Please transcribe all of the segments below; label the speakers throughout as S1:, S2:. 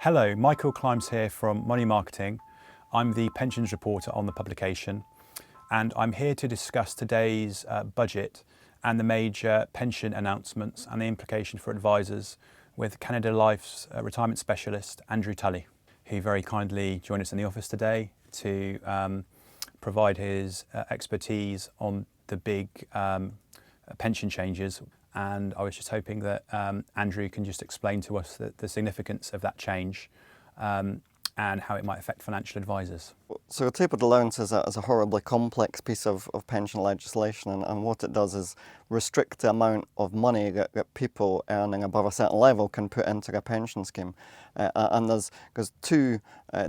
S1: Hello, Michael Climbs here from Money Marketing. I'm the pensions reporter on the publication, and I'm here to discuss today's budget and the major pension announcements and the implication for advisors with Canada Life's retirement specialist, Andrew Tully, who very kindly joined us in the office today to provide his expertise on the big pension changes. And I was just hoping that Andrew can just explain to us the significance of that change and how it might affect financial advisors.
S2: So a tapered allowance is a horribly complex piece of pension legislation, and what it does is restrict the amount of money that people earning above a certain level can put into a pension scheme. And there's two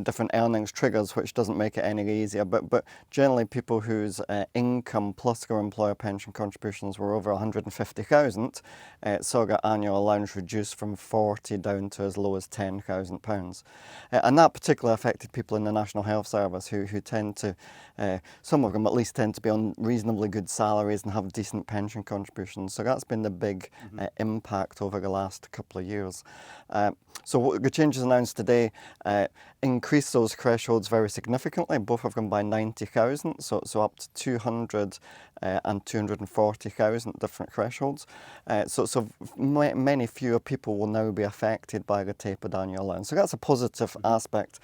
S2: different earnings triggers, which doesn't make it any easier, but generally people whose income plus their employer pension contributions were over 150,000 saw their annual allowance reduced from 40 down to as low as £10,000. And that particularly affected people in the National Health Service who tend to, some of them at least, tend to be on reasonably good salaries and have decent pension contributions. So that's been the big impact over the last couple of years. So the changes announced today increase those thresholds very significantly, both of them by 90,000, so up to 200 and 240,000 different thresholds. So many fewer people will now be affected by the tapered annual allowance. So that's a positive aspect.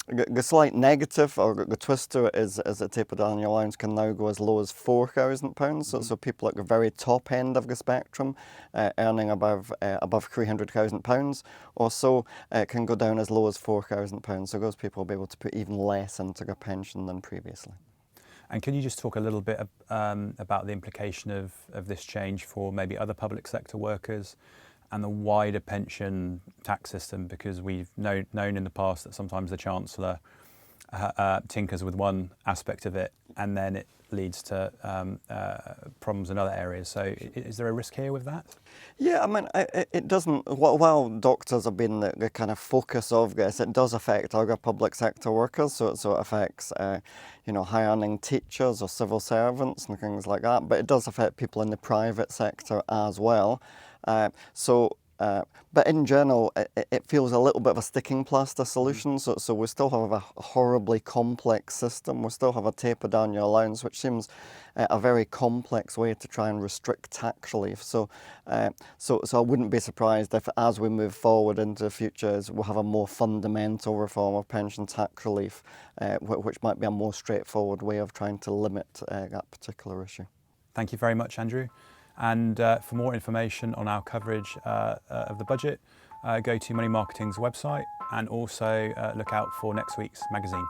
S2: The slight negative, or the twist to it, is that tapered annual allowance can now go as low as £4,000. So people at the very top end of the spectrum, earning above £300,000 or so, can go down as low as £4,000. So those people will be able to put even less into their pension than previously.
S1: And can you just talk a little bit about the implication of this change for maybe other public sector workers and the wider pension tax system? Because we've known in the past that sometimes the Chancellor tinkers with one aspect of it and then it leads to problems in other areas. So is there a risk here with that?
S2: Yeah, I mean, it doesn't, while doctors have been the kind of focus of this, it does affect other public sector workers. So it affects, high earning teachers or civil servants and things like that. But it does affect people in the private sector as well. But in general, it feels a little bit of a sticking plaster solution. So we still have a horribly complex system. We still have a tapered annual allowance, which seems a very complex way to try and restrict tax relief. So I wouldn't be surprised if, as we move forward into the future, we'll have a more fundamental reform of pension tax relief, which might be a more straightforward way of trying to limit that particular issue.
S1: Thank you very much, Andrew. And for more information on our coverage of the budget, go to Money Marketing's website and also look out for next week's magazine.